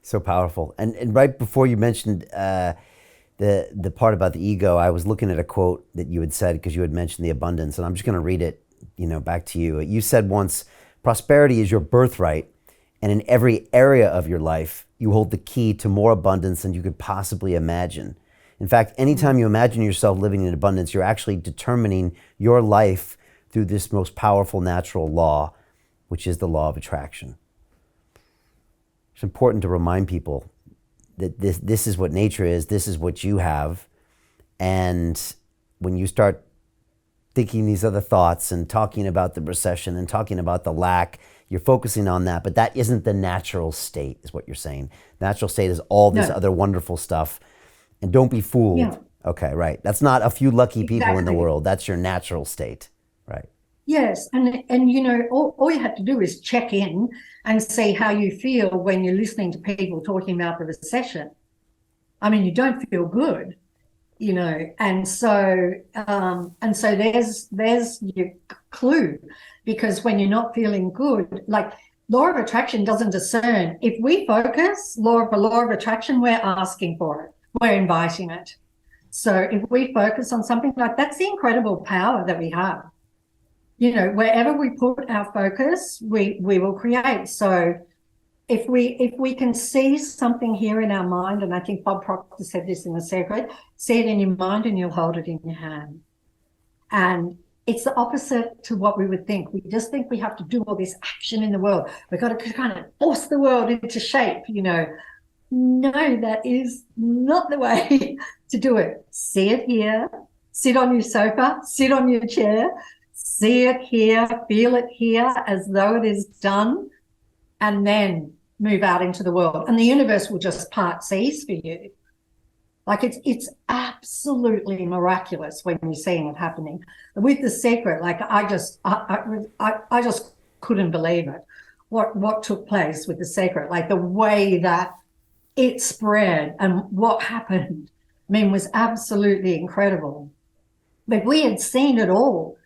So powerful. And right before you mentioned the part about the ego, I was looking at a quote that you had said because you had mentioned the abundance, and I'm just going to read it, back to you. You said once, prosperity is your birthright, and in every area of your life, you hold the key to more abundance than you could possibly imagine. In fact, anytime you imagine yourself living in abundance, you're actually determining your life through this most powerful natural law, which is the law of attraction. It's important to remind people that this is what nature is, this is what you have. And when you start thinking these other thoughts and talking about the recession and talking about the lack, you're focusing on that, but that isn't the natural state, is what you're saying. Natural state is all this No. other wonderful stuff. And don't be Yeah, fooled. Okay, right. That's not a few lucky people in the exactly. world. That's your natural state. Right. Yes, and all you have to do is check in and see how you feel when you're listening to people talking about the recession. I mean, you don't feel good, and so there's your clue, because when you're not feeling good, like, law of attraction doesn't discern. If we focus law of attraction, we're asking for it, we're inviting it. So if we focus on something, like, that's the incredible power that we have. Wherever we put our focus, we will create. So if we can see something here in our mind, and I think Bob Proctor said this in The Secret, see it in your mind and you'll hold it in your hand. And it's the opposite to what we would think. We just think we have to do all this action in the world. We've got to kind of force the world into shape. No, that is not the way to do it. See it here, sit on your sofa, sit on your chair, see it here, feel it here as though it is done, and then move out into the world. And the universe will just part seas for you. Like, it's absolutely miraculous when you're seeing it happening. With The Secret, like, I just couldn't believe it. What took place with The Secret, like the way that it spread and what happened, I mean, was absolutely incredible. But we had seen it all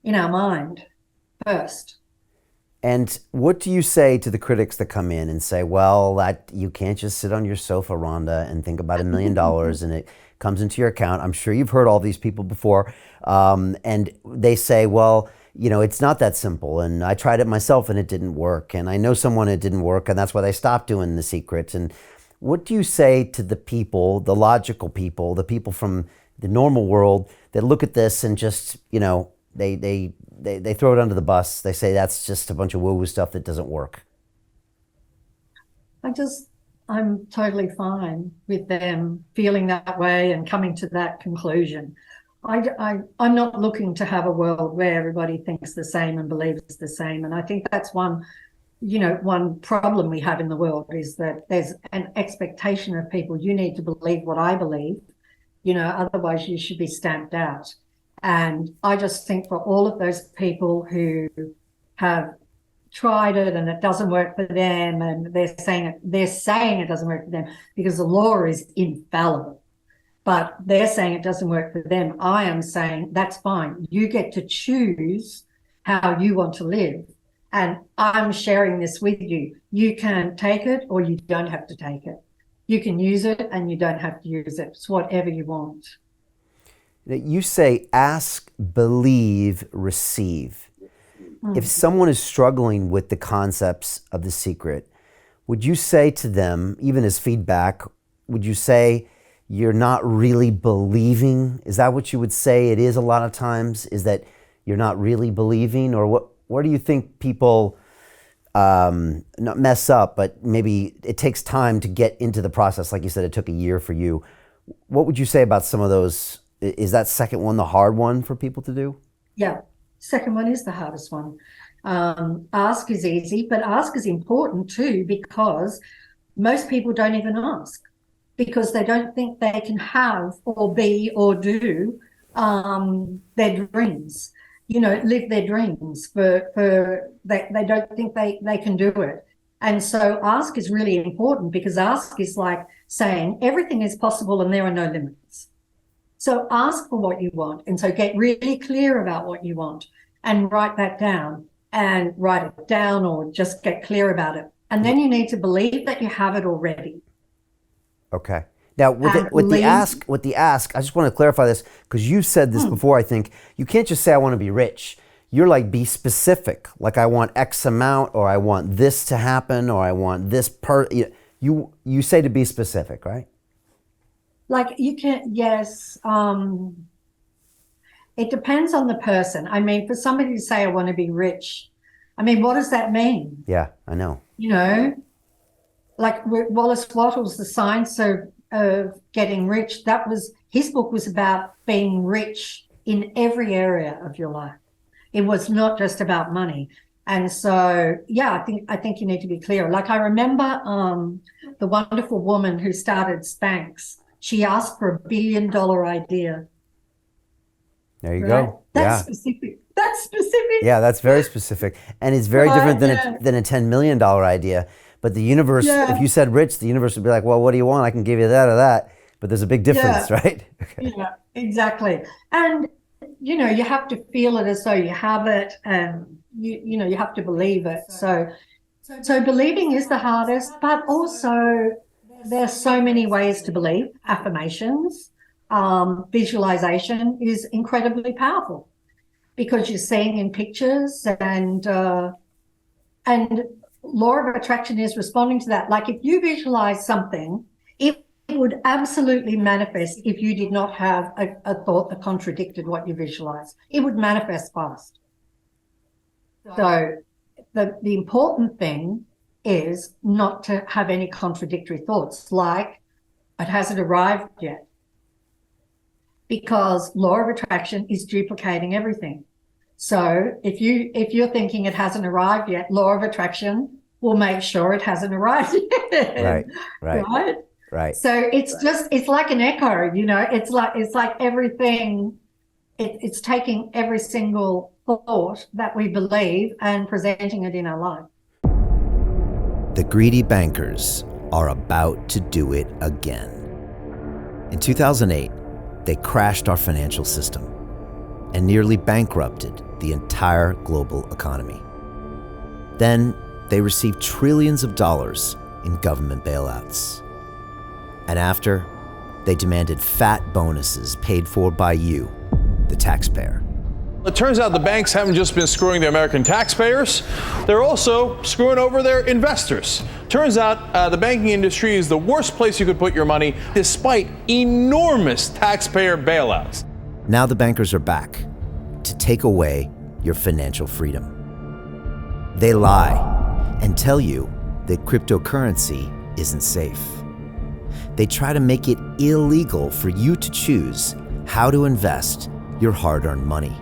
in our mind first. And what do you say to the critics that come in and say, well, that you can't just sit on your sofa, Rhonda, and think about $1 million and it comes into your account? I'm sure you've heard all these people before. And they say, well, it's not that simple. And I tried it myself and it didn't work. And I know someone it didn't work, and that's why they stopped doing The Secret. And what do you say to the people, the logical people, the people from the normal world that look at this and just, they throw it under the bus. They say that's just a bunch of woo-woo stuff that doesn't work. I'm totally fine with them feeling that way and coming to that conclusion. I'm not looking to have a world where everybody thinks the same and believes the same. And I think that's one problem we have in the world, is that there's an expectation of people. You need to believe what I believe, otherwise you should be stamped out. And I just think for all of those people who have tried it and it doesn't work for them, and they're saying it doesn't work for them because the law is infallible, but they're saying it doesn't work for them. I am saying that's fine. You get to choose how you want to live. And I'm sharing this with you. You can take it or you don't have to take it. You can use it and you don't have to use it. It's whatever you want. You say, ask, believe, receive. If Mm. someone is struggling with the concepts of The Secret, would you say to them, even as feedback, would you say you're not really believing? Is that what you would say it is a lot of times? Is that you're not really believing? Or what do you think people not mess up, but maybe it takes time to get into the process? Like you said, it took a year for you. What would you say about some of those? Is that second one the hard one for people to do? Yeah. Second one is the hardest one. Ask is easy, but ask is important too, because most people don't even ask, because they don't think they can have or be or do their dreams, live their dreams. They don't think they can do it. And so ask is really important, because ask is like saying everything is possible and there are no limits. So ask for what you want. And so get really clear about what you want and write that down, and write it down or just get clear about it. And then you need to believe that you have it already. Okay. Now, with the ask, I just want to clarify this because you said this before. I think you can't just say I want to be rich. You're like, be specific. Like, I want X amount, or I want this to happen, or I want this You say to be specific, right? Like, you can, yes. It depends on the person. I mean, for somebody to say, I want to be rich, I mean, what does that mean? Yeah, I know. You know, like Wallace Wattles, The Science of Getting Rich, his book was about being rich in every area of your life. It was not just about money. And so, yeah, I think you need to be clear. Like, I remember the wonderful woman who started Spanx. She asked for $1 billion idea. There you go. That's specific. That's specific. Yeah, that's very specific. And it's very different than a $10 million idea. But the universe, if you said rich, the universe would be like, well, what do you want? I can give you that or that. But there's a big difference, right? Okay. Yeah, exactly. And, you know, you have to feel it as though you have it, and, you know, you have to believe it. So believing is the hardest, but also there's so many ways to believe. Affirmations, visualization is incredibly powerful because you're seeing in pictures, and law of attraction is responding to that. Like, if you visualize something, it would absolutely manifest if you did not have a thought that contradicted what you visualized. It would manifest fast. So the important thing is not to have any contradictory thoughts, like, it hasn't arrived yet. Because law of attraction is duplicating everything. So if you're thinking it hasn't arrived yet, law of attraction will make sure it hasn't arrived yet. Right. So it's like an echo, you know. It's like everything. It's taking every single thought that we believe and presenting it in our life. The greedy bankers are about to do it again. In 2008, they crashed our financial system and nearly bankrupted the entire global economy. Then they received trillions of dollars in government bailouts. And after, they demanded fat bonuses paid for by you, the taxpayer. It turns out the banks haven't just been screwing the American taxpayers, they're also screwing over their investors. Turns out the banking industry is the worst place you could put your money, despite enormous taxpayer bailouts. Now the bankers are back to take away your financial freedom. They lie and tell you that cryptocurrency isn't safe. They try to make it illegal for you to choose how to invest your hard-earned money.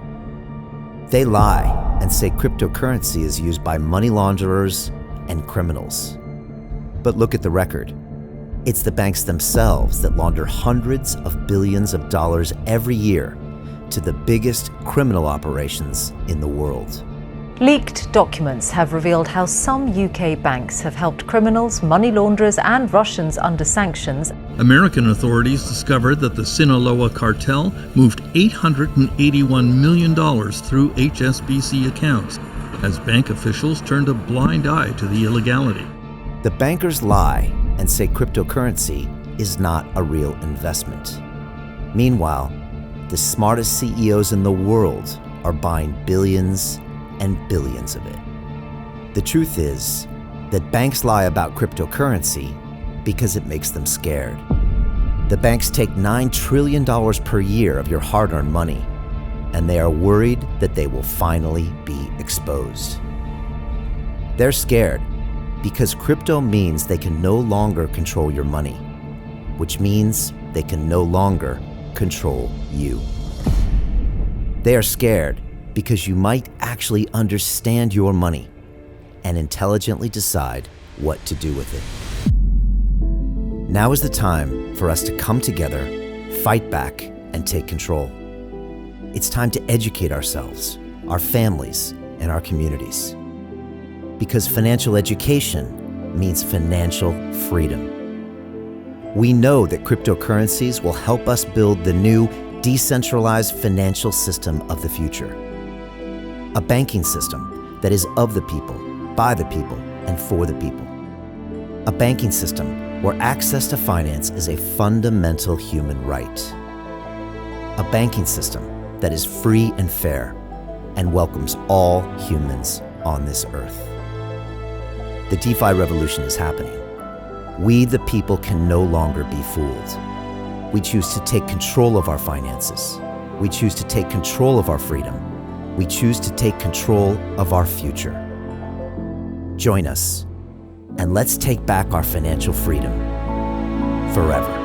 They lie and say cryptocurrency is used by money launderers and criminals. But look at the record. It's the banks themselves that launder hundreds of billions of dollars every year to the biggest criminal operations in the world. Leaked documents have revealed how some UK banks have helped criminals, money launderers and Russians under sanctions. American authorities discovered that the Sinaloa cartel moved $881 million through HSBC accounts as bank officials turned a blind eye to the illegality. The bankers lie and say cryptocurrency is not a real investment. Meanwhile, the smartest CEOs in the world are buying billions and billions of it. The truth is that banks lie about cryptocurrency because it makes them scared. The banks take $9 trillion per year of your hard-earned money, and they are worried that they will finally be exposed. They're scared because crypto means they can no longer control your money, which means they can no longer control you. They are scared because you might actually understand your money and intelligently decide what to do with it. Now is the time for us to come together, fight back, and take control. It's time to educate ourselves, our families, and our communities. Because financial education means financial freedom. We know that cryptocurrencies will help us build the new decentralized financial system of the future. A banking system that is of the people, by the people, and for the people. A banking system where access to finance is a fundamental human right. A banking system that is free and fair and welcomes all humans on this earth. The DeFi revolution is happening. We, the people, can no longer be fooled. We choose to take control of our finances. We choose to take control of our freedom. We choose to take control of our future. Join us, and let's take back our financial freedom forever.